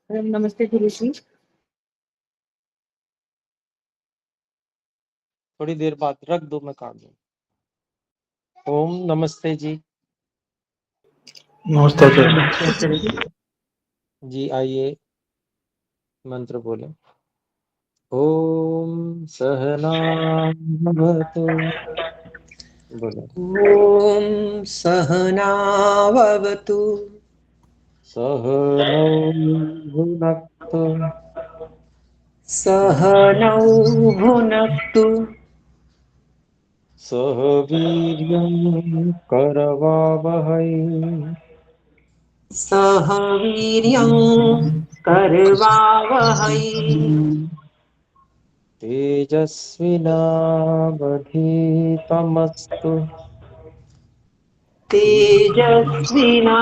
नमस्ते गुरुजी। थोड़ी देर बाद रख दो, मैं काट दूँ। ओम नमस्ते जी। नमस्ते आचार्य। नमस्ते आचार्य जी। जी आइए मंत्र बोले। ओम सहना भवतु। बोले ॐ सहनाववतु सहनौ भुनक्तु सहनौ भुनक्तु सह वीर्यं करवावहै सह वीर्यं करवावहै तेजस्विनावधीतमस्तु तेजस्विना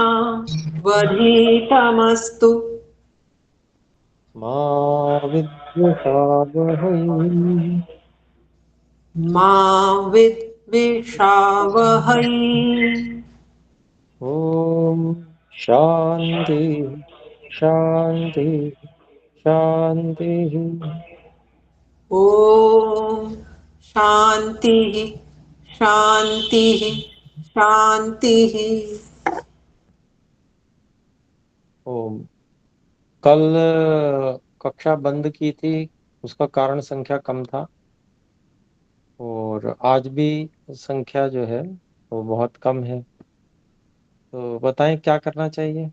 वधीतमस्तु मा विद्विषावहै। मा विद्विषावहै। ओम शांति शांति शांति। ॐ शान्तिः शान्तिः शान्तिः। ओम कल कक्षा बंद की थी, उसका कारण संख्या कम था और आज भी संख्या जो है वो बहुत कम है। तो बताएं क्या करना चाहिए।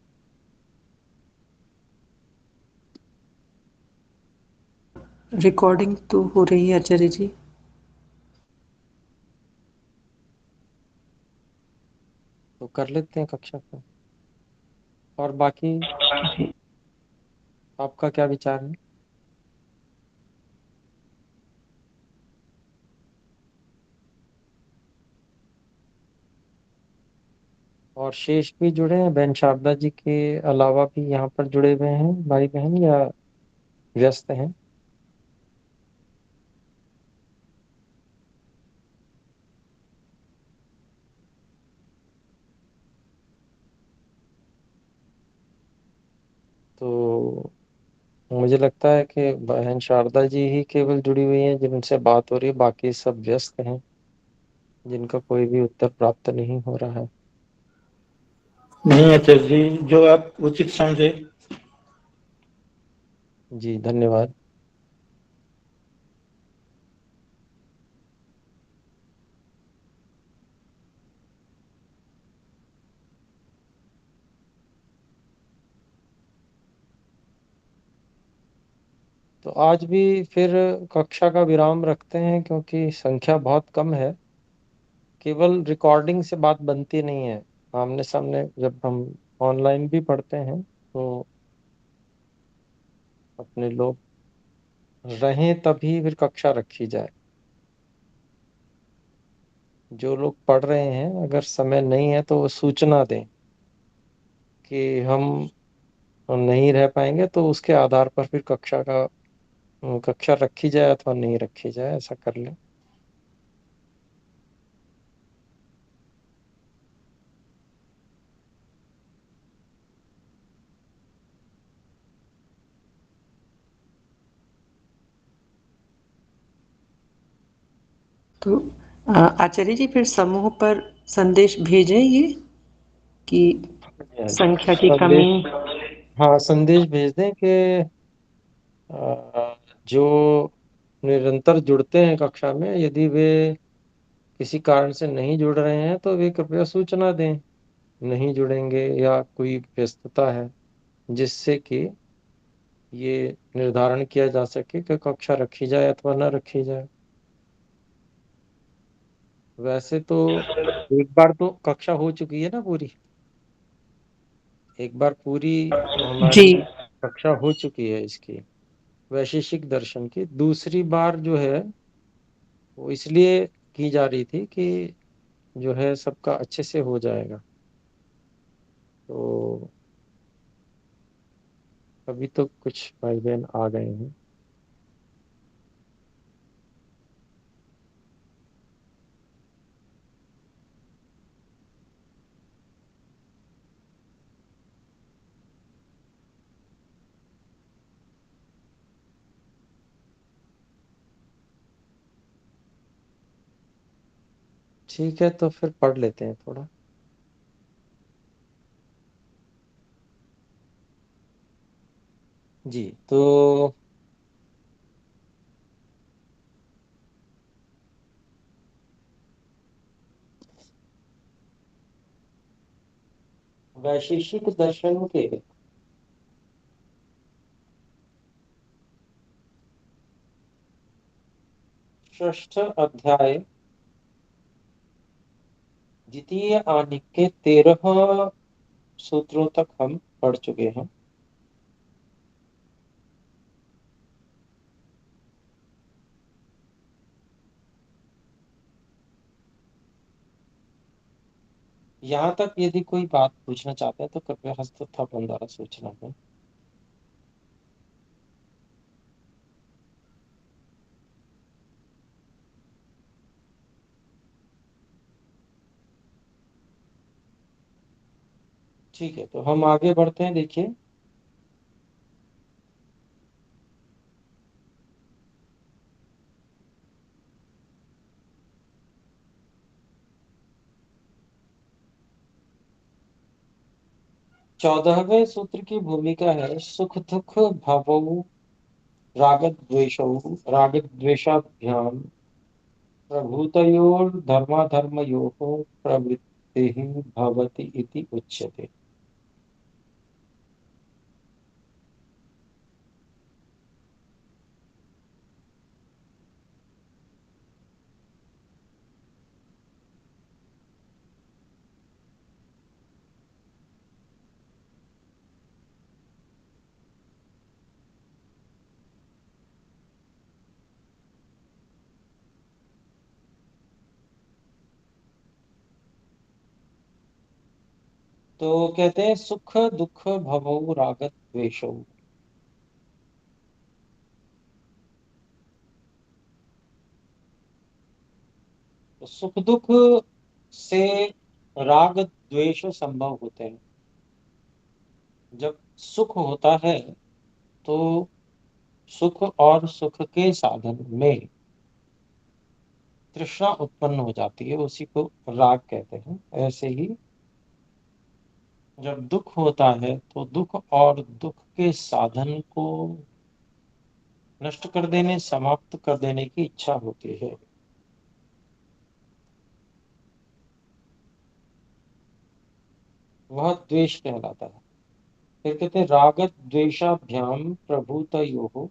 रिकॉर्डिंग तो हो रही है आचार्य जी। तो कर लेते हैं कक्षा को। और बाकी आपका क्या विचार है। और शेष भी जुड़े हैं, बहन शारदा जी के अलावा भी यहाँ पर जुड़े हुए हैं भाई बहन, या व्यस्त हैं। तो मुझे लगता है कि बहन शारदा जी ही केवल जुड़ी हुई हैं जिनसे बात हो रही है, बाकी सब व्यस्त हैं जिनका कोई भी उत्तर प्राप्त नहीं हो रहा है। नहीं आचार्य जी, जो आप उचित समझे। जी धन्यवाद। तो आज भी फिर कक्षा का विराम रखते हैं क्योंकि संख्या बहुत कम है। केवल रिकॉर्डिंग से बात बनती नहीं है, आमने सामने जब हम ऑनलाइन भी पढ़ते हैं तो अपने लोग रहें तभी फिर कक्षा रखी जाए। जो लोग पढ़ रहे हैं अगर समय नहीं है तो वो सूचना दें कि हम नहीं रह पाएंगे, तो उसके आधार पर फिर कक्षा रखी जाए अथवा नहीं रखी जाए, ऐसा कर लें। तो आचार्य जी फिर समूह पर संदेश भेजें ये कि संख्या की कमी। संदेश, हाँ संदेश भेज दें कि जो निरंतर जुड़ते हैं कक्षा में, यदि वे किसी कारण से नहीं जुड़ रहे हैं तो वे कृपया सूचना दें नहीं जुड़ेंगे या कोई व्यस्तता है, जिससे कि ये निर्धारण किया जा सके कि कक्षा रखी जाए अथवा न रखी जाए। वैसे तो एक बार तो कक्षा हो चुकी है ना पूरी, एक बार पूरी जी। हमारी कक्षा हो चुकी है इसकी वैशेषिक दर्शन की। दूसरी बार जो है वो इसलिए की जा रही थी कि जो है सबका अच्छे से हो जाएगा। तो अभी तो कुछ भाई बहन आ गए हैं। ठीक है, तो फिर पढ़ लेते हैं थोड़ा। जी, तो वैशेषिक दर्शन के षष्ठ अध्याय द्वितीय आनिक के 13 सूत्रों तक हम पढ़ चुके हैं। यहाँ तक यदि कोई बात पूछना चाहते हैं तो कृपया हस्तस्थापन द्वारा सूचना दें। ठीक है, तो हम आगे बढ़ते हैं। देखिए, चौदहवें सूत्र की भूमिका है सुख दुख भवौ रागद्वेषाभ्याम प्रभूतयोर्धर्माधर्मयोः प्रवृत्तिः भवति इति उच्यते। तो कहते हैं सुख दुख भवौ रागद्वेषौ। तो सुख दुख से राग द्वेष संभव होते हैं। जब सुख होता है तो सुख और सुख के साधन में तृष्णा उत्पन्न हो जाती है, उसी को राग कहते हैं। ऐसे ही जब दुख होता है तो दुख और दुख के साधन को नष्ट कर देने, समाप्त कर देने की इच्छा होती है। वह द्वेष कहलाता है। फिर कहते हैं राग द्वेषाभ्याम प्रभूतयोः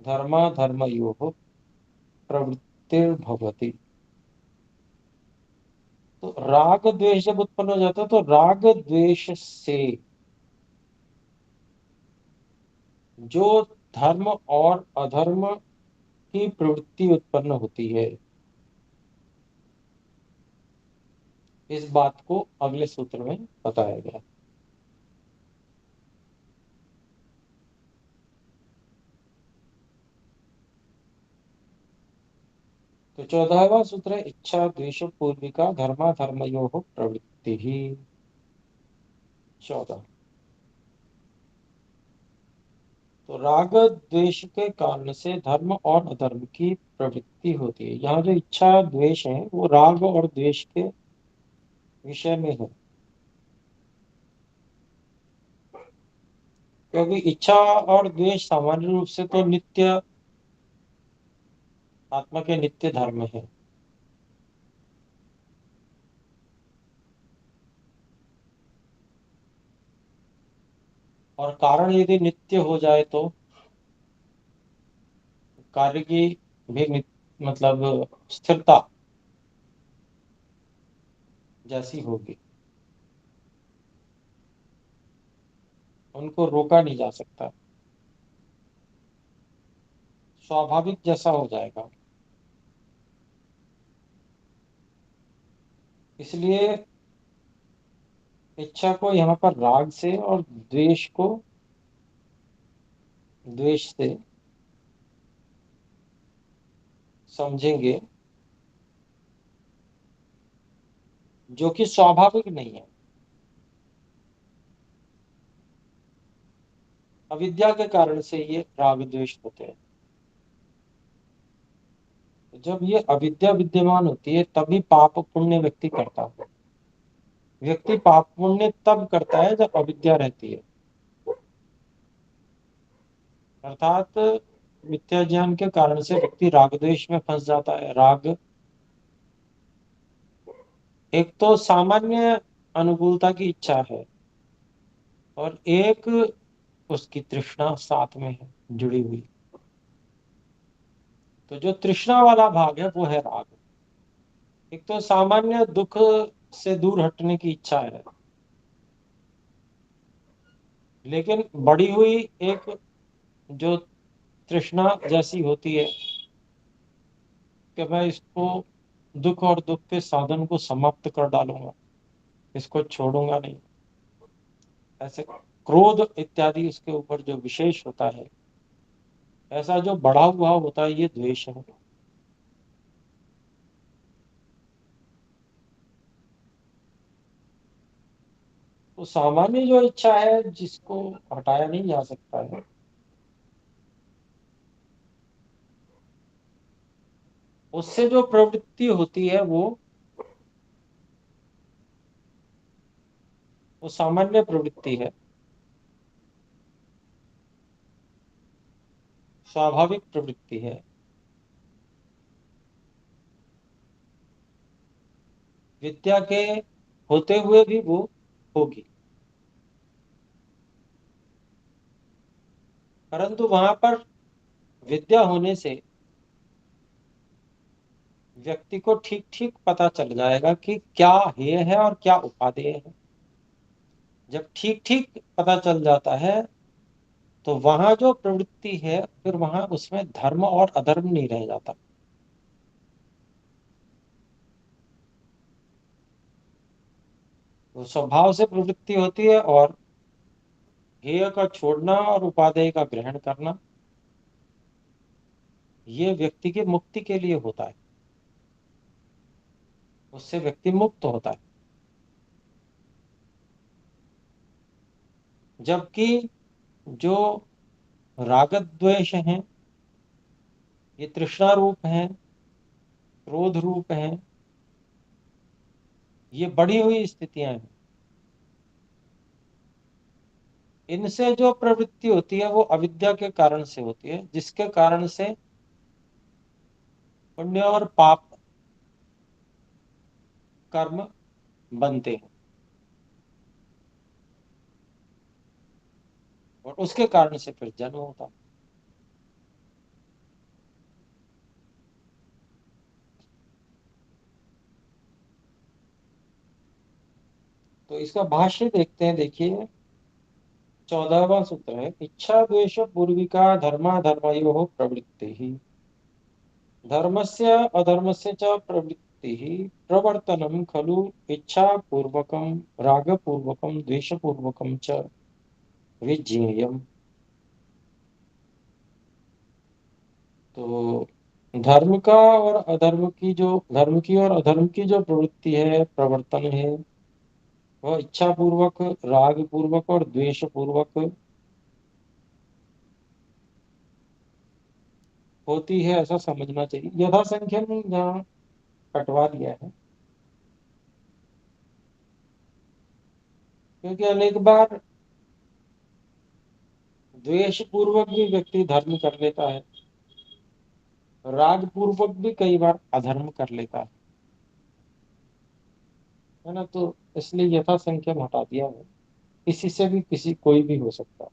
धर्माधर्मयोः प्रवृत्तिर्भवति। तो राग द्वेष जब उत्पन्न हो जाता है तो राग द्वेष से जो धर्म और अधर्म की प्रवृत्ति उत्पन्न होती है, इस बात को अगले सूत्र में बताया गया। तो 14वां सूत्र है इच्छा द्वेष पूर्विका धर्माधर्मयोः प्रवृत्ति ही। 14। तो राग द्वेष के कारण से धर्म और अधर्म की प्रवृत्ति होती है। यहाँ जो इच्छा द्वेष है वो राग और द्वेष के विषय में है, क्योंकि इच्छा और द्वेष सामान्य रूप से तो नित्य आत्मा के नित्य धर्म है। और कारण यदि नित्य हो जाए तो कार्य की भी मतलब स्थिरता जैसी होगी, उनको रोका नहीं जा सकता, स्वाभाविक जैसा हो जाएगा। इसलिए इच्छा को यहाँ पर राग से और द्वेष को द्वेष से समझेंगे, जो कि स्वाभाविक नहीं है। अविद्या के कारण से ये राग द्वेष होते हैं। जब ये अविद्या विद्यमान होती है तभी पाप पुण्य व्यक्ति करता है। व्यक्ति पाप पुण्य तब करता है जब अविद्या रहती है, अर्थात मिथ्या ज्ञान के कारण से व्यक्ति राग द्वेष में फंस जाता है। राग एक तो सामान्य अनुकूलता की इच्छा है और एक उसकी तृष्णा साथ में है जुड़ी हुई। तो जो तृष्णा वाला भाग है वो है राग। एक तो सामान्य दुख से दूर हटने की इच्छा है, लेकिन बढ़ी हुई एक जो तृष्णा जैसी होती है कि मैं इसको दुख और दुख के साधन को समाप्त कर डालूंगा, इसको छोड़ूंगा नहीं, ऐसे क्रोध इत्यादि उसके ऊपर जो विशेष होता है, ऐसा जो बढ़ा हुआ होता है, ये द्वेष है। तो सामान्य जो इच्छा है जिसको हटाया नहीं जा सकता है, उससे जो प्रवृत्ति होती है वो सामान्य प्रवृत्ति है, स्वाभाविक प्रवृत्ति है। विद्या के होते हुए भी वो होगी, परंतु वहां पर विद्या होने से व्यक्ति को ठीक ठीक पता चल जाएगा कि क्या हेय है और क्या उपादेय है। जब ठीक ठीक पता चल जाता है तो वहां जो प्रवृत्ति है फिर वहां उसमें धर्म और अधर्म नहीं रह जाता। तो स्वभाव से प्रवृत्ति होती है और हेय का छोड़ना और उपादेय का ग्रहण करना, ये व्यक्ति की मुक्ति के लिए होता है, उससे व्यक्ति मुक्त होता है। जबकि जो राग द्वेष हैं, ये तृष्णा रूप हैं, क्रोध रूप हैं, ये बढ़ी हुई स्थितियां हैं। इनसे जो प्रवृत्ति होती है वो अविद्या के कारण से होती है, जिसके कारण से पुण्य और पाप कर्म बनते हैं और उसके कारण से फिर जन्म होता है। तो इसका भाष्य देखते हैं। देखिए 14वां सूत्र है, इच्छा द्वेष पूर्विका धर्माधर्मयोः प्रवृत्ति ही धर्मस्य अधर्मस्य च प्रवृत्ति ही प्रवर्तनम खलु इच्छा पूर्वकम रागपूर्वकम द्वेषपूर्वकम च विज्ञेयम्। तो धर्म का और अधर्म की जो धर्म की और अधर्म की जो प्रवृत्ति है, प्रवर्तन है, वह इच्छा पूर्वक, राग पूर्वक और द्वेष पूर्वक होती है, ऐसा समझना चाहिए। यथा संख्या में यहाँ कटवा दिया है, क्योंकि अनेक बार द्वेष पूर्वक भी व्यक्ति धर्म कर लेता है, राग पूर्वक भी कई बार अधर्म कर लेता है ना। तो इसलिए यथा संख्या हटा दिया है, किसी से भी किसी कोई भी हो सकता है।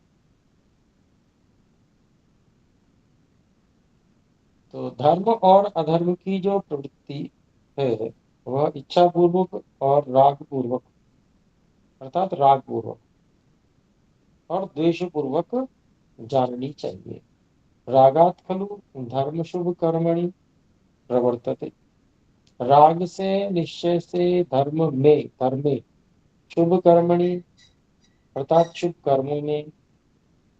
तो धर्म और अधर्म की जो प्रवृत्ति है वह इच्छा पूर्वक और राग पूर्वक, अर्थात राग पूर्वक और द्वेष पूर्वक जाननी चाहिए। रागात खलु धर्म शुभ कर्मणि प्रवर्तते, राग से निश्चय से धर्म में शुभ कर्मणि अर्थात शुभ कर्मों में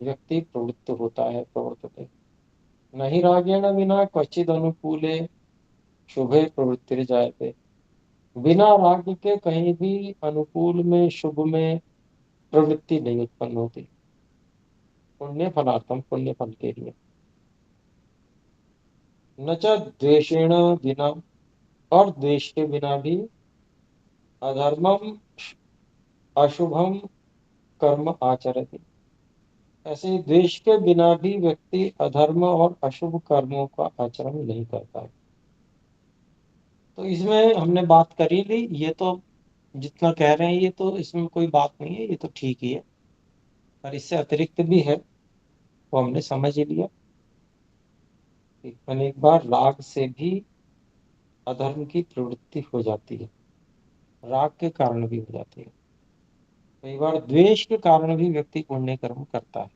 व्यक्ति प्रवृत्त होता है, प्रवर्तते। नहीं रागेण विना क्वचिद अनुकूले शुभे प्रवृत्तिर्जायते, बिना राग के कहीं भी अनुकूल में शुभ में प्रवृत्ति नहीं उत्पन्न होती, पुण्य फलार्थम पुण्य फल के लिए। न च द्वेषेण बिना, और द्वेष के बिना भी अधर्मम अशुभम कर्म आचरति, ऐसे ही द्वेष के बिना भी व्यक्ति अधर्म और अशुभ कर्मों का आचरण नहीं करता है। तो इसमें हमने बात कर ही ली, ये तो जितना कह रहे हैं ये तो इसमें कोई बात नहीं है, ये तो ठीक ही है, पर इससे अतिरिक्त भी है, वो हमने समझ ही लिया। अनेक बार राग से भी अधर्म की प्रवृत्ति हो जाती है, राग के कारण भी हो जाती है, कई बार द्वेष के कारण भी व्यक्ति पुण्य कर्म करता है।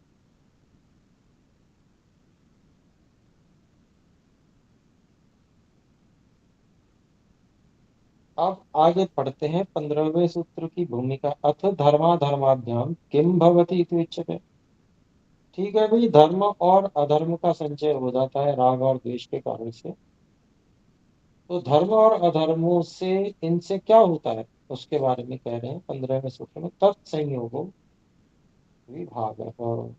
अब आगे पढ़ते हैं 15वें सूत्र की भूमिका। अथ धर्माधर्माभ्याम किम भवति इति उच्यते। ठीक है भाई, धर्म और अधर्म का संचय हो जाता है राग और द्वेष के कारण से। तो धर्म और अधर्मों से इनसे क्या होता है उसके बारे में कह रहे हैं 15वें सूत्र में। तत्संयोगो विभाग, और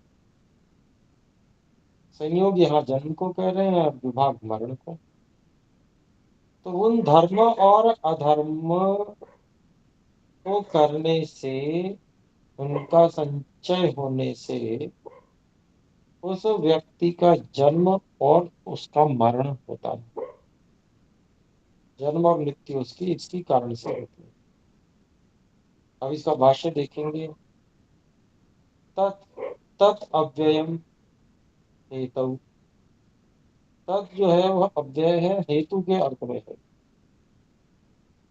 संयोग यहाँ जन्म को कह रहे हैं और विभाग मरण को। तो उन धर्म और अधर्म को करने से, उनका संचय होने से उस व्यक्ति का जन्म और उसका मरण होता है। जन्म और मृत्यु उसकी इसकी कारण से होती है। अब इसका भाष्य देखेंगे। तत् तत् अव्ययम हेतु, तत् जो है वह अव्यय है, हेतु के अर्थ में है।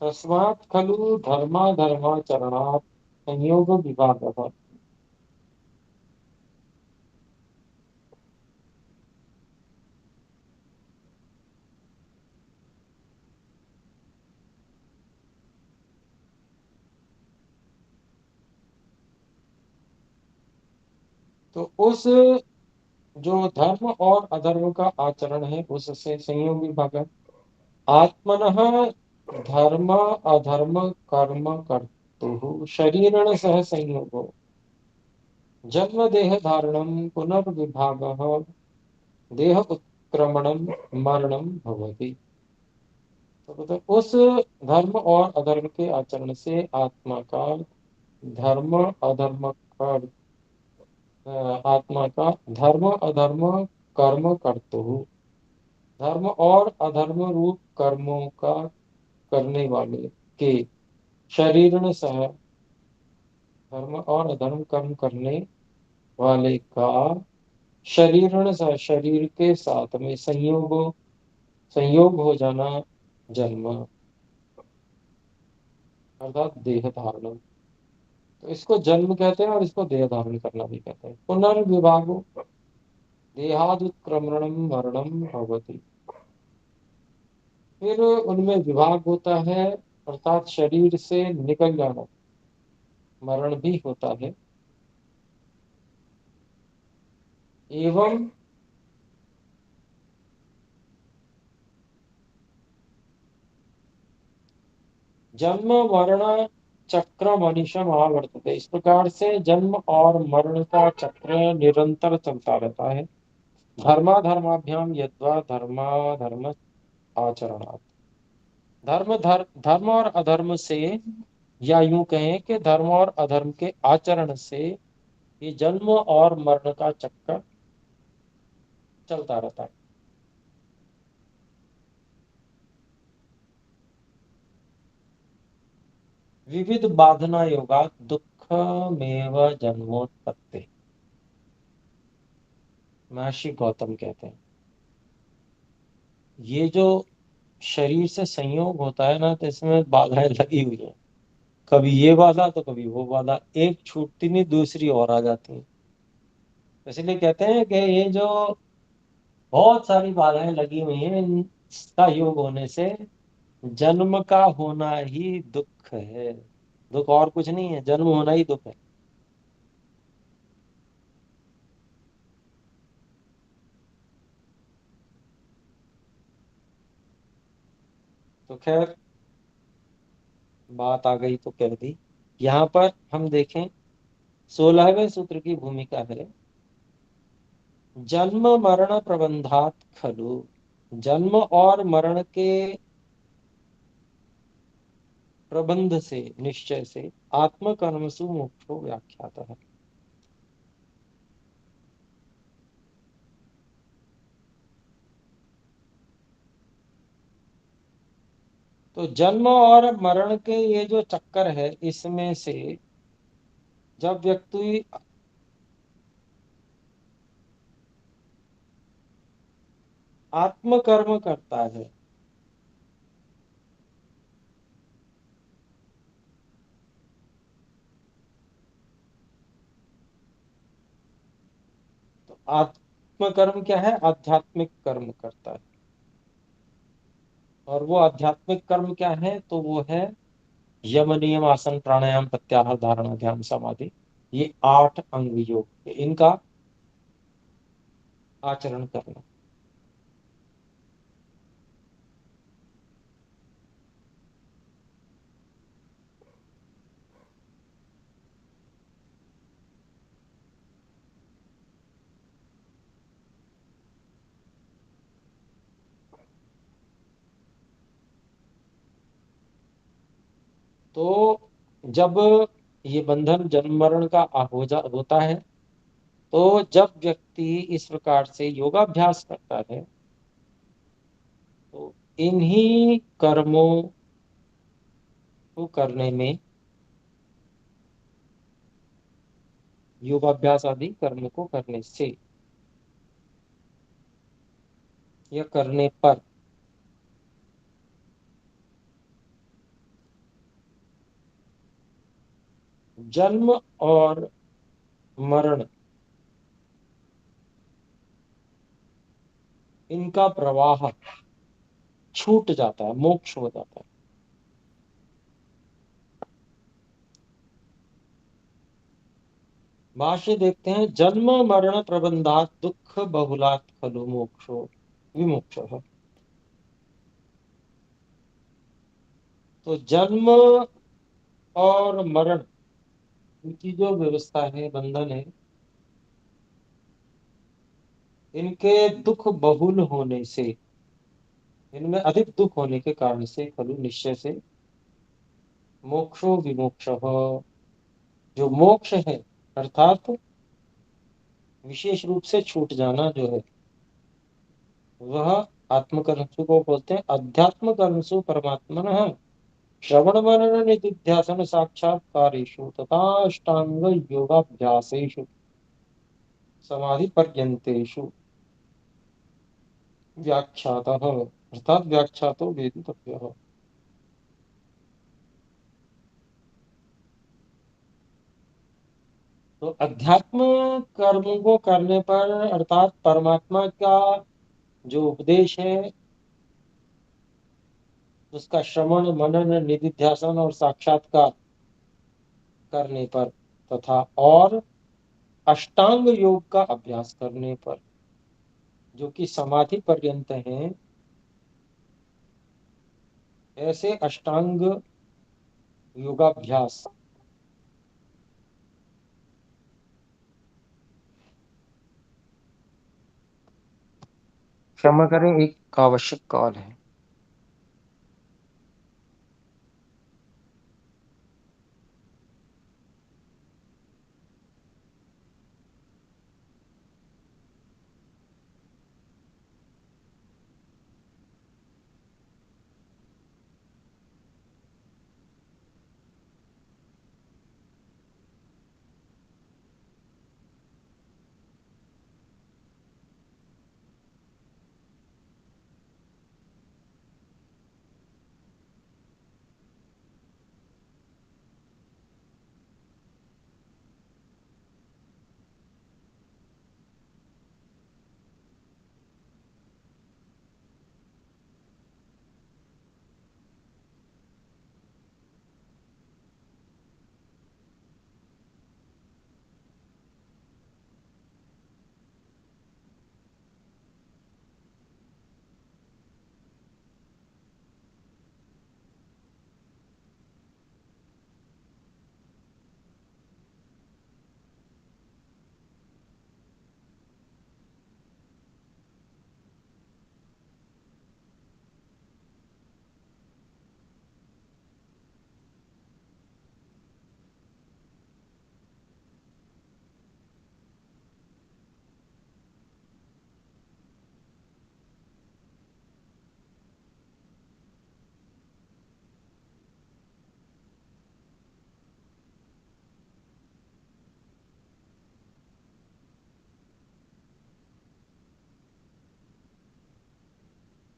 तस्मात् खलु धर्माधर्माचरणात् संयोग विभागः। तो उस जो धर्म और अधर्म का आचरण है उससे संयोग विभाग है। आत्मनः धर्म अधर्म कर्म कर्तुः शरीरेण सह संयोगो जन्म देह धारणम पुनर्विभागः देह उत्क्रमणम मरणम भवति। तो मतलब उस धर्म और अधर्म के आचरण से आत्मा का धर्म अधर्म का आत्मा का धर्म अधर्म कर्म कर्तुः, धर्म और अधर्म रूप कर्मों का करने वाले के शरीर सह, धर्म और अधर्म कर्म करने वाले का शरीर सह शरीर के साथ में संयोग हो जाना, जन्म अर्थात देह धारण। तो इसको जन्म कहते हैं और इसको देह धारण करना भी कहते हैं। पुनर्विभागो देहादुत्क्रमणम मरणम भवति, फिर उनमें विभाग होता है अर्थात शरीर से निकल जाना, मरण भी होता है। एवं जन्म मरण चक्र मनीषम आवर्तते, इस प्रकार से जन्म और मरण का चक्र निरंतर चलता रहता है। धर्माधर्माभ्याम यद्वा धर्माधर्म आचरणात्, धर्म और अधर्म से, या यूं कहें कि धर्म और अधर्म के आचरण से ये जन्म और मरण का चक्कर चलता रहता है। विविध बाधना योगा दुःखमेव जन्मोत्पत्ति, महर्षि गौतम कहते हैं ये जो शरीर से संयोग होता है ना, तो इसमें बाधाएं लगी हुई हैं। कभी ये बाधा तो कभी वो बाधा, एक छूटती नहीं दूसरी और आ जाती है। इसलिए कहते हैं कि ये जो बहुत सारी बाधाएं लगी हुई हैं, इनका योग होने से जन्म का होना ही दुख है। दुख और कुछ नहीं है, जन्म होना ही दुख है। तो खैर बात आ गई तो कह दी। यहाँ पर हम देखें 16वें सूत्र की भूमिका है। जन्म मरण प्रबंधात खलु जन्म और मरण के प्रबंध से, निश्चय से, आत्मकर्मसु मोक्षो व्याख्याता है। तो जन्म और मरण के ये जो चक्कर है, इसमें से जब व्यक्ति आत्मकर्म करता है तो आत्मकर्म क्या है? आध्यात्मिक कर्म करता है। और वो आध्यात्मिक कर्म क्या है? तो वो है यम, नियम, आसन, प्राणायाम, प्रत्याहार, धारणा, ध्यान, समाधि, ये 8 अंग योग, इनका आचरण करना। तो जब ये बंधन जन्म मरण का होता है, तो जब व्यक्ति इस प्रकार से योगाभ्यास करता है, तो इन्हीं कर्मों को करने में, योगाभ्यास आदि कर्म को करने से या करने पर जन्म और मरण, इनका प्रवाह छूट जाता है, मोक्ष हो जाता है। भाष्य देखते हैं, जन्म मरण प्रबंधात दुख बहुलात् खलु मोक्षो विमोक्ष। तो जन्म और मरण, इनकी जो व्यवस्था है, बंधन है, इनके दुख बहुल होने से, इनमें अधिक दुख होने के कारण से, खलु निश्चय से, मोक्षो विमोक्ष, जो मोक्ष है अर्थात विशेष रूप से छूट जाना जो है, वह आत्मकर्मसु को बोलते हैं। अध्यात्म कर्मसु परमात्मन श्रवण मनन निधिध्यासन साक्षात्कारेषु तथा अष्टांग योगाभ्यासेषु समाधि पर्यंतेषु व्याख्यातः, अर्थात व्याख्यातो वेदितव्यः। तो अध्यात्म कर्मों को करने पर, अर्थात परमात्मा का जो उपदेश है उसका श्रवण मनन निधिध्यासन और साक्षात्कार करने पर, तथा और अष्टांग योग का अभ्यास करने पर, जो कि समाधि पर्यंत हैं, ऐसे अष्टांग योगाभ्यास। क्षमा करें, एक आवश्यक कॉल है।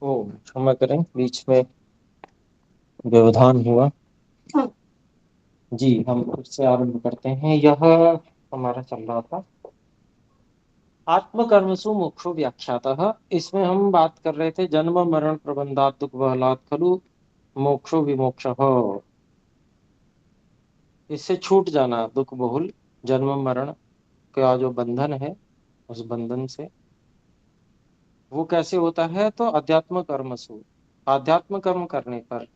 ओ क्षमा करें, बीच में व्यवधान हुआ। जी, हम फिर से आरंभ करते हैं। यह हमारा चल रहा था आत्मकर्मसु मोक्षो व्याख्यातः। इसमें हम बात कर रहे थे जन्म मरण प्रबंधात् दुख बहलात् खलु मोक्षो विमोक्षः। इससे छूट जाना, दुख बहुल जन्म मरण का जो बंधन है, उस बंधन से वो कैसे होता है? तो अध्यात्म कर्मसु, आध्यात्म कर्म करने पर,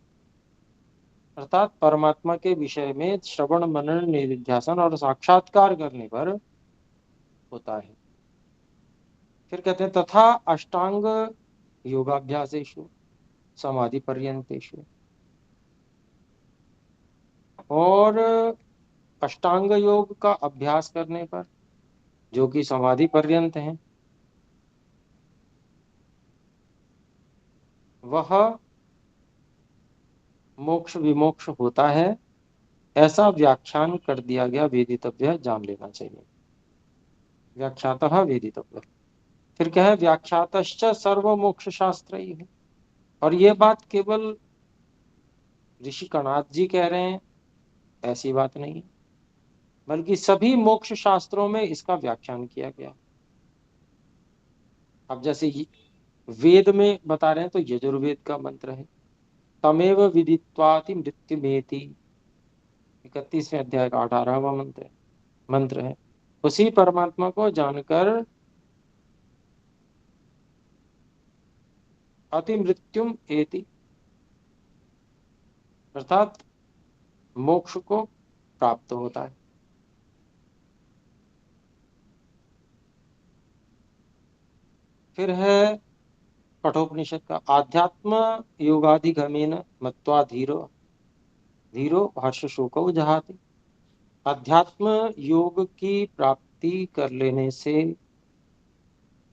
अर्थात परमात्मा के विषय में श्रवण मनन निधिध्यासन और साक्षात्कार करने पर होता है। फिर कहते हैं तथा अष्टांग योगाभ्यासेषु समाधि पर्यंतेषु, और अष्टांग योग का अभ्यास करने पर, जो कि समाधि पर्यंत है, वह मोक्ष विमोक्ष होता है, ऐसा व्याख्यान कर दिया गया। वेदितव्य, जान लेना चाहिए। व्याख्यातः वेदितव्य। फिर क्या है? व्याख्यातश्च सर्व मोक्ष शास्त्र ही है। और ये बात केवल ऋषि कणाद जी कह रहे हैं ऐसी बात नहीं है, बल्कि सभी मोक्ष शास्त्रों में इसका व्याख्यान किया गया। अब जैसे वेद में बता रहे हैं तो यजुर्वेद का मंत्र है, तमेव विदित्वाति मृत्युमेति, 31वें अध्याय का 18वां मंत्र है। उसी परमात्मा को जानकर अति मृत्युम एति, अर्थात मोक्ष को प्राप्त होता है। फिर है कठोपनिषद का आध्यात्म योगाधिगमेन मत्वा धीरो धीरो हर्ष शोको जहाति। अध्यात्म योग की प्राप्ति कर लेने से,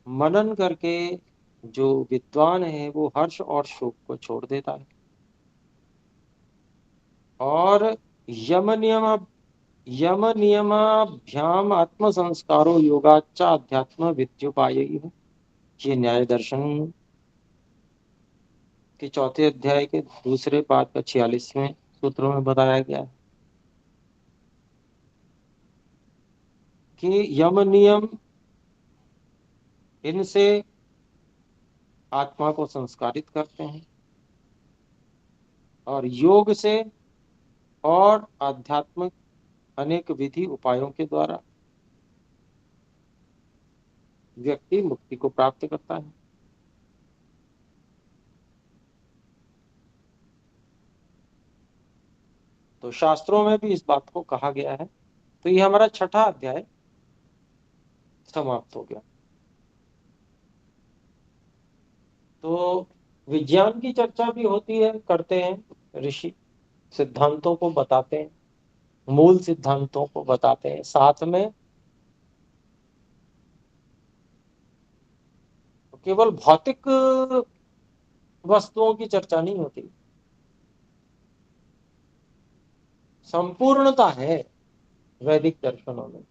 मनन करके जो विद्वान है वो हर्ष और शोक को छोड़ देता है। और यम नियमाभ्याम आत्म संस्कारो योगाच्च अध्यात्म विद्योपाय ही है। ये न्याय दर्शन के चौथे अध्याय के दूसरे पाद का 46वें सूत्रों में बताया गया है कि यम नियम, इनसे आत्मा को संस्कारित करते हैं, और योग से और आध्यात्मिक अनेक विधि उपायों के द्वारा व्यक्ति मुक्ति को प्राप्त करता है। तो शास्त्रों में भी इस बात को कहा गया है। तो ये हमारा छठा अध्याय समाप्त हो गया। तो विज्ञान की चर्चा भी होती है, करते हैं ऋषि, सिद्धांतों को बताते हैं, मूल सिद्धांतों को बताते हैं, साथ में केवल भौतिक वस्तुओं की चर्चा नहीं होती, संपूर्णता है वैदिक दर्शनों में।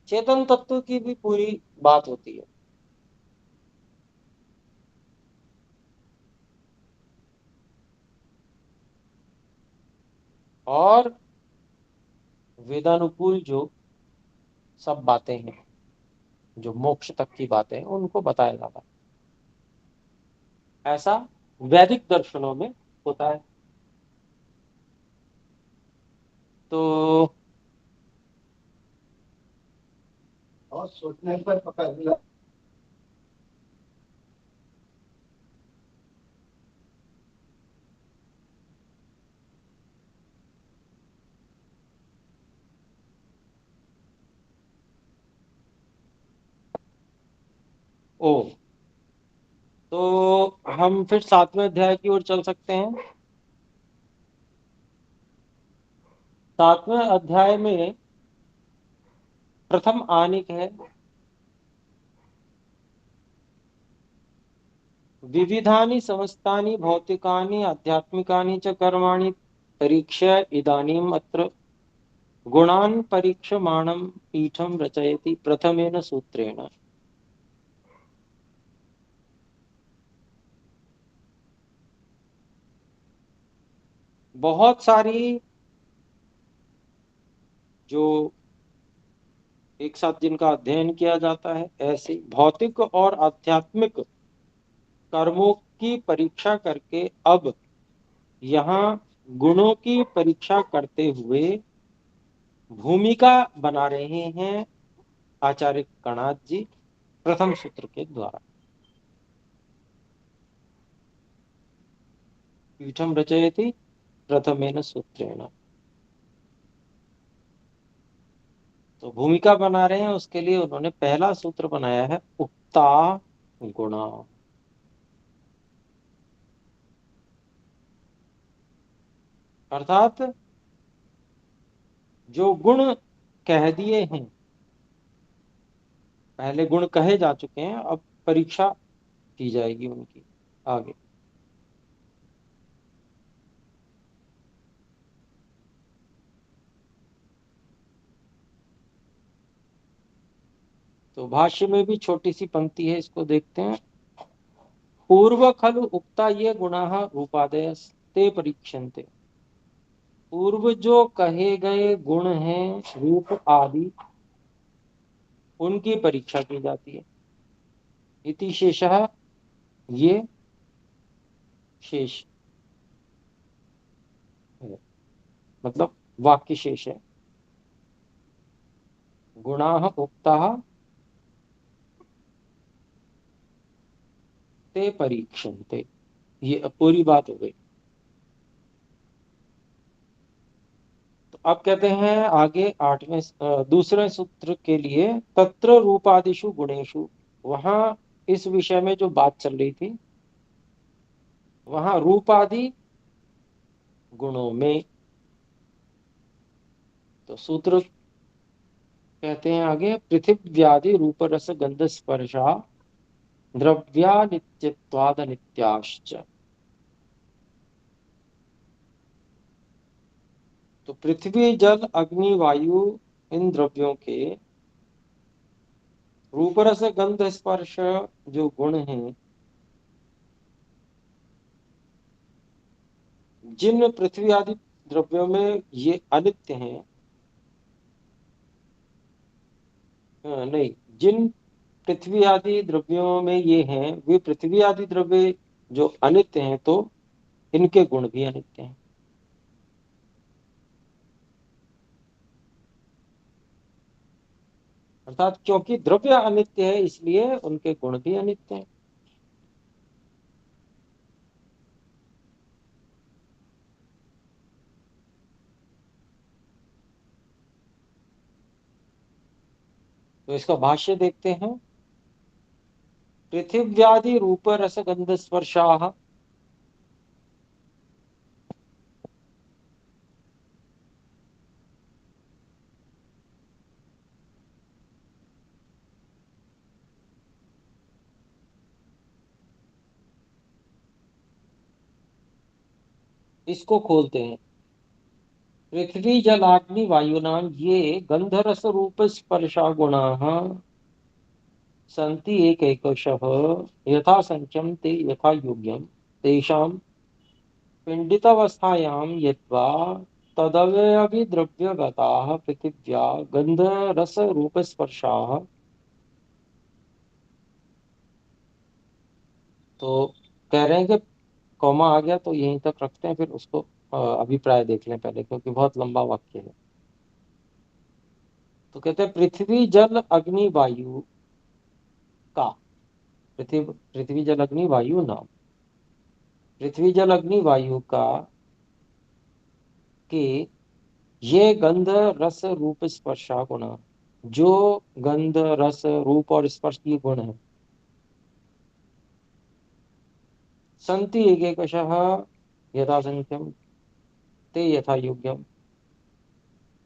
चेतन तत्व की भी पूरी बात होती है। और वेदानुकूल जो सब बातें हैं, जो मोक्ष तक की बातें हैं, उनको बताया जाता है। ऐसा वैदिक दर्शनों में होता है। तो और सोचने पर पकड़ लिया। ओ तो हम फिर 7वें अध्याय की ओर चल सकते हैं। 7वें अध्याय में प्रथम आनिक है विविधानि समस्तानि भौतिकानि आध्यात्मिकानि च कर्माणि परीक्ष्य इदानीम अत्र गुणान् परीक्षमाणं पीठं रचयति प्रथमेन सूत्रेण। बहुत सारी जो एक साथ जिनका अध्ययन किया जाता है, ऐसे भौतिक और आध्यात्मिक कर्मों की परीक्षा करके अब यहाँ गुणों की परीक्षा करते हुए भूमिका बना रहे हैं आचार्य कणाद जी प्रथम सूत्र के द्वारा। पीठम रचयति प्रथमेन सूत्रेण। तो भूमिका बना रहे हैं, उसके लिए उन्होंने पहला सूत्र बनाया है उक्ता गुणा। अर्थात जो गुण कह दिए हैं, पहले गुण कहे जा चुके हैं, अब परीक्षा की जाएगी उनकी आगे। तो भाष्य में भी छोटी सी पंक्ति है, इसको देखते हैं। पूर्व खलु उक्ता ये गुणाः रूपादयस्ते परीक्षन्ते। पूर्व जो कहे गए गुण हैं रूप आदि, उनकी परीक्षा की जाती है। इति शेषः, ये शेष है, मतलब वाक्य शेष है। गुणाः उक्ताः ते परीक्षन्ते, ये पूरी बात हो गई। तो अब कहते हैं आगे आठवें दूसरे सूत्र के लिए, तत्र रूपादिषु गुणेषु। वहां इस विषय में जो बात चल रही थी, वहां रूपादि गुणों में। तो सूत्र कहते हैं आगे, पृथिव्यादि रूप रस गंध स्पर्शा द्रव्या नित्यत्वाद नित्याश्च। तो पृथ्वी जल अग्नि वायु, इन द्रव्यों के रूप रस गंध स्पर्श जो गुण हैं, जिन पृथ्वी आदि द्रव्यों में ये अनित्य हैं, नहीं, जिन पृथ्वी आदि द्रव्यों में ये हैं, वे पृथ्वी आदि द्रव्य जो अनित्य हैं, तो इनके गुण भी अनित्य हैं। अर्थात क्योंकि द्रव्य अनित्य है, इसलिए उनके गुण भी अनित्य हैं। तो इसका भाष्य देखते हैं। पृथिव्यादि रूप रस गंध स्पर्शाः, इसको खोलते हैं। पृथ्वी जलाग्नि वायुनाम ये गंधरस रूप स्पर्शा गुणाः सन्ति एकैकशः यथा संख्यम ते यथा योग्यम तेषां पिंडितावस्थायां यद्वा तदवयविद्रव्यगताः पृथिव्या गंधरस रूप स्पर्शाः। तो कह रहे हैं कि कॉमा आ गया तो यहीं तक रखते हैं, फिर उसको अभिप्राय देख लें पहले, क्योंकि बहुत लंबा वाक्य है। तो कहते हैं पृथ्वी जल अग्नि वायु का, पृथ्वी पृथ्वी जल अग्नि वायु नाम, पृथ्वी जल अग्नि वायु का के ये गंध रस रूप स्पर्शा गुण, जो गंध रस रूप और स्पर्श की गुण है, संति एकैकशः यथा संख्यम ते यथा योग्यम।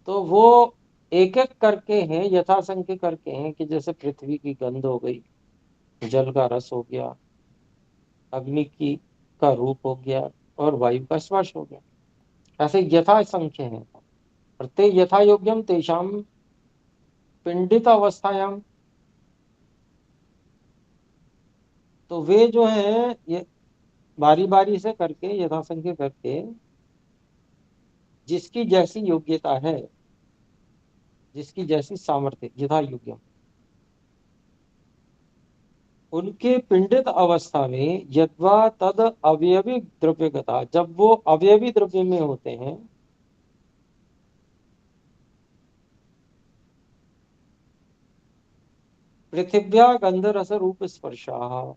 तो वो एक एक करके हैं, यथा संख्य करके हैं, कि जैसे पृथ्वी की गंध हो गई, जल का रस हो गया, अग्नि की का रूप हो गया, और वायु का स्पर्श हो गया, ऐसे यथा संख्य है। और ते यथा योग्यम तेषाम पिंडित अवस्थायाम, तो वे जो है ये बारी बारी से करके, यथा संख्य करके जिसकी जैसी योग्यता है, जिसकी जैसी सामर्थ्य, यथा योग्य, उनके पिंडित अवस्था में यद्वा तद अवयवी द्रव्यगता, जब वो अवयवी द्रव्य में होते हैं, पृथिव्या गंध रस रूप स्पर्शा,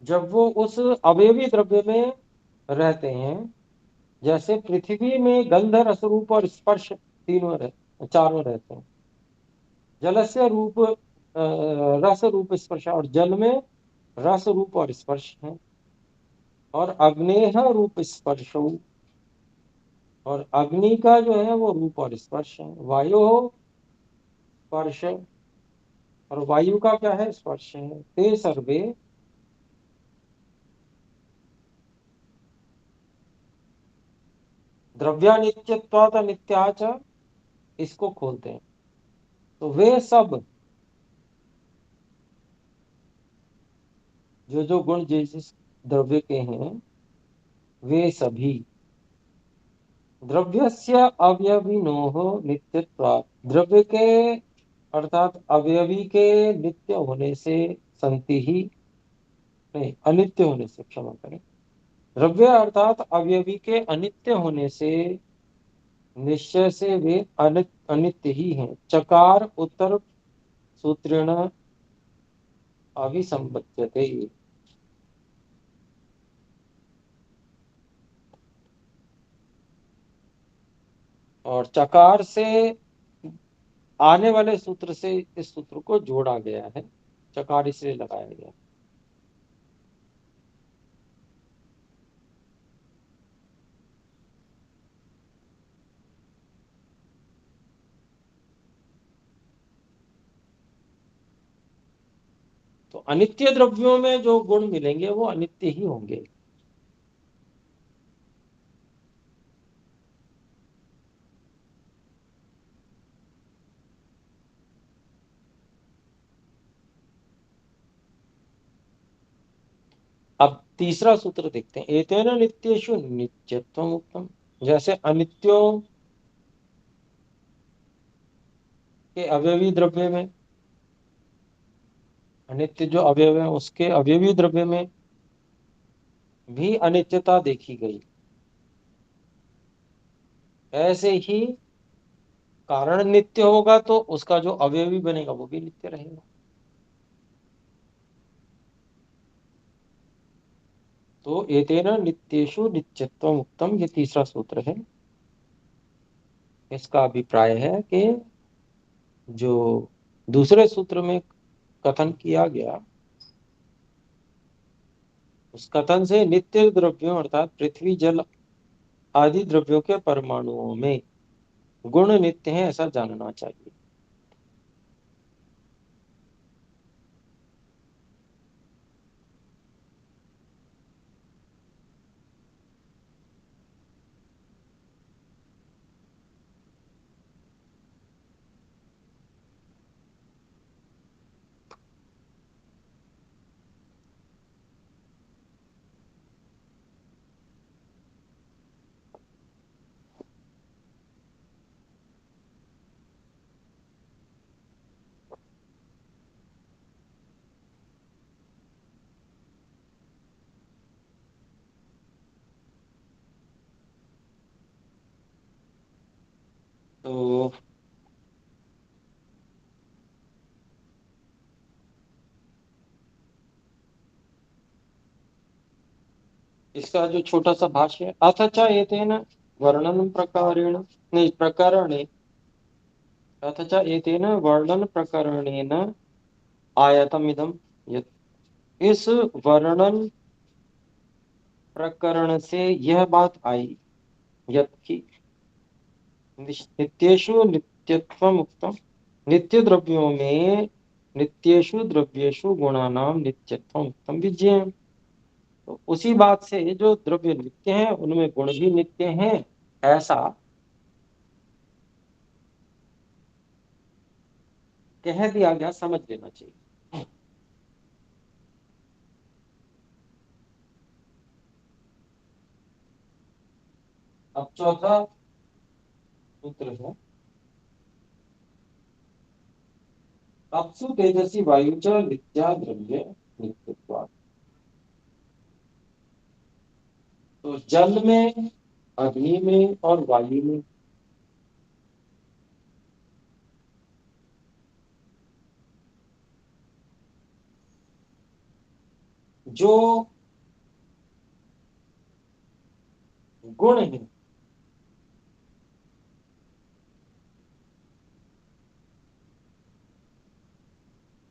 जब वो उस अवयवी द्रव्य में रहते हैं, जैसे पृथ्वी में गंध रस रूप और स्पर्श चारों रहते हैं। जलस्य रूप रस रूप स्पर्श, और जल में रस रूप और स्पर्श है। और अग्नेह रूप स्पर्श, और अग्नि का जो है वो रूप और स्पर्श है। वायु स्पर्श, और वायु का क्या है, स्पर्श है। ते सर्वे द्रव्यानित्यत्वात् अनित्या च, इसको खोलते हैं। तो वे सब जो गुण जिस जिस द्रव्य के हैं, वे सभी द्रव्यस्य अवयविनोः नित्यत्वात्, द्रव्य के अर्थात अवयवी के नित्य होने से, संति ही नहीं, अनित्य होने से, क्षमा करें, द्रव्य अर्थात अवयवी के अनित्य होने से निश्चय से वे अनित्य ही हैं। चकार उत्तर सूत्रेण अभिसंबध्यते। और चकार से आने वाले सूत्र से इस सूत्र को जोड़ा गया है, चकार इसलिए लगाया गया। तो अनित्य द्रव्यों में जो गुण मिलेंगे वो अनित्य ही होंगे। अब तीसरा सूत्र देखते हैं। एतेन नित्येषु नित्यत्वम् उक्तम्, जैसे अनित्यों के अवयवी द्रव्य में, अनित्य जो अवयव है उसके अवयवी द्रव्य में भी अनित्यता देखी गई, ऐसे ही कारण नित्य होगा तो उसका जो अवयवी बनेगा वो भी नित्य रहेगा। तो एतेन नित्येषु नित्यत्वम् उक्तम्, ये तीसरा सूत्र है। इसका अभिप्राय है कि जो दूसरे सूत्र में कथन किया गया, उस कथन से नित्य द्रव्यों अर्थात पृथ्वी जल आदि द्रव्यों के परमाणुओं में गुण नित्य है, ऐसा जानना चाहिए। तो इसका जो छोटा सा भाष्य है, अथ च एतेन वर्णन प्रकारेण, नहीं प्रकरणे, अथ च एतेन वर्णन प्रकरणेन आयतमिदं यत्, इस वर्णन प्रकरण से यह बात आई, यत् कि नित्येषु नित्यत्वम् उक्तम्, नित्य द्रव्यों में नित्येषु द्रव्येषु गुणानां नित्यत्वम् उक्तम् विज्ञेयम्। तो उसी बात से जो द्रव्य नित्य हैं उनमें गुण भी नित्य हैं, ऐसा कह दिया गया, समझ लेना चाहिए। अब चौथा सूत्र है, अप्सु तेजसी वायु च नित्या द्रव्य नित्यत्वात्। तो जल में, अग्नि में और वायु में जो गुण है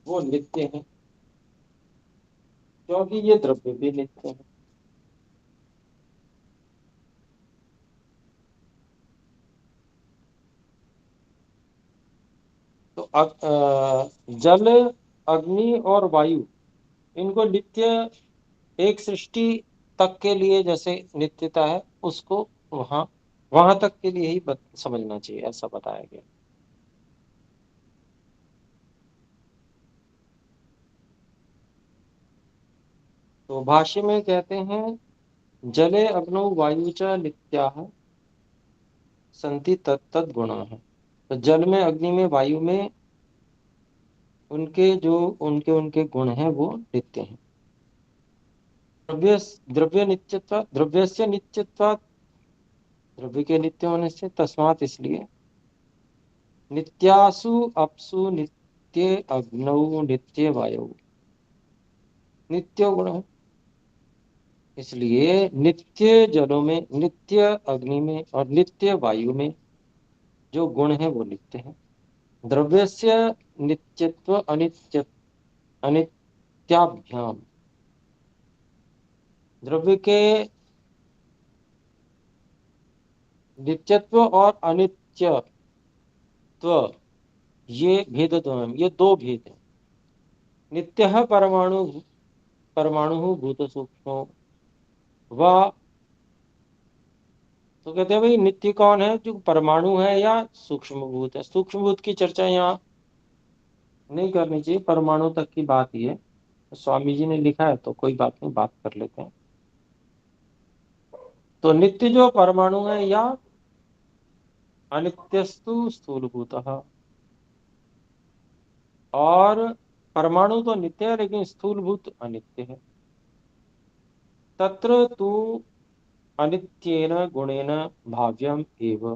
वो नित्य है, क्योंकि ये द्रव्य भी नित्य है। तो जल, अग्नि और वायु, इनको नित्य एक सृष्टि तक के लिए जैसे नित्यता है, उसको वहां वहां तक के लिए ही समझना चाहिए, ऐसा बताया गया। तो भाष्य में कहते हैं, जले अग्नौ वायु च नित्याः संति तत्तद गुणाः। तो जल में, अग्नि में, वायु में उनके जो उनके उनके गुण हैं वो नित्य हैं। द्रव्य द्रव्य नित्यत्व, द्रव्यस्य नित्यत्व, द्रव्य के नित्य होने से, तस्मात् इसलिए, नित्यासु अप्सु नित्य अग्नौ नित्य वायु नित्य गुण है। इसलिए नित्य जलों में, नित्य अग्नि में और नित्य वायु में जो गुण है वो नित्य है। द्रव्यस्य नित्यत्व अनित्याभ्याम, द्रव्य के नित्यत्व और अनित्यत्व, ये भेद द्वयम्, ये दो भेद हैं। नित्यः परमाणु परमाणु भूत सूक्ष्म व, तो कहते हैं भाई नित्य कौन है, जो परमाणु है या सूक्ष्म भूत है। सूक्ष्म भूत की चर्चा यहाँ नहीं करनी चाहिए, परमाणु तक की बात ही है। स्वामी जी ने लिखा है तो कोई बात नहीं, बात कर लेते हैं। तो नित्य जो परमाणु है या अनित्यस्तु स्थूलभूतः, और परमाणु तो नित्य है लेकिन स्थूलभूत अनित्य है। तत्र तु अनित्येन गुणेन भाव्यम एव,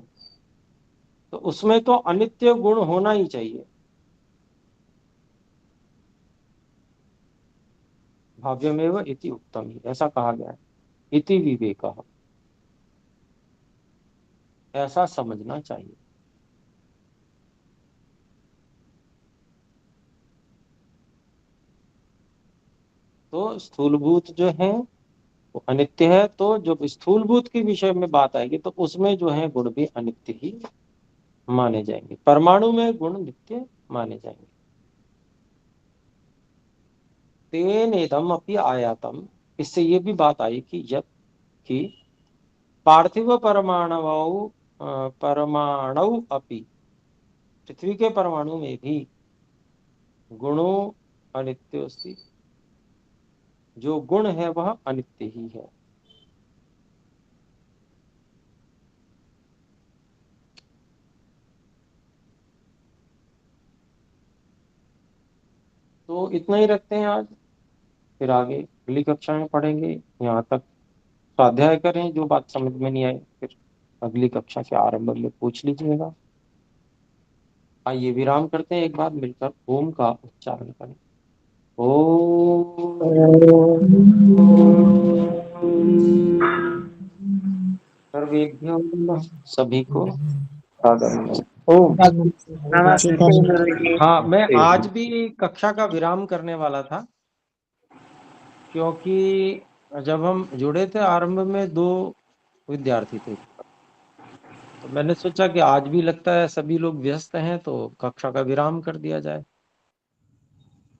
तो उसमें तो अनित्य गुण होना ही चाहिए। भाव्यमेव इति उक्तम, ऐसा कहा गया है। इति विवेकः, ऐसा समझना चाहिए। तो स्थूलभूत जो है वो अनित्य है, तो जो स्थूलभूत के विषय में बात आएगी तो उसमें जो है गुण भी अनित्य ही माने जाएंगे, परमाणु में गुण नित्य माने जाएंगे। तेन एदम अपि आयातम, इससे ये भी बात आई कि जब कि पार्थिव परमाणु अपि, पृथ्वी के परमाणु में भी गुणों अनित्य अस्ति, जो गुण है वह अनित्य ही है। तो इतना ही रखते हैं आज, फिर आगे अगली कक्षा में पढ़ेंगे। यहाँ तक स्वाध्याय करें, जो बात समझ में नहीं आई फिर अगली कक्षा के आरंभ में पूछ लीजिएगा। आइए विराम करते हैं, एक बार मिलकर ओम का उच्चारण करें। ओम सर्वेभ्यो नमः, सभी को सादर नमस्कार। ओम नमस्ते गुरुजी। हाँ, मैं आज भी कक्षा का विराम करने वाला था, क्योंकि जब हम जुड़े थे आरंभ में 2 विद्यार्थी थे, तो मैंने सोचा कि आज भी लगता है सभी लोग व्यस्त हैं तो कक्षा का विराम कर दिया जाए।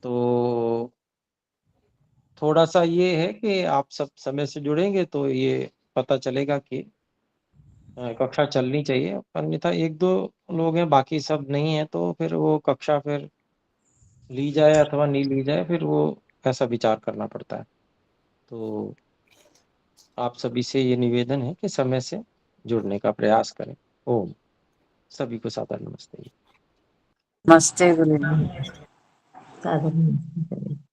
तो थोड़ा सा ये है कि आप सब समय से जुड़ेंगे तो ये पता चलेगा कि कक्षा चलनी चाहिए। अन्यथा 1-2 लोग हैं, बाकी सब नहीं है, तो फिर वो कक्षा फिर ली जाए अथवा नहीं ली जाए, फिर वो ऐसा विचार करना पड़ता है। तो आप सभी से ये निवेदन है कि समय से जुड़ने का प्रयास करें। ओम। सभी को सादर नमस्ते। नमस्ते गुरु जी। सादर नमस्ते।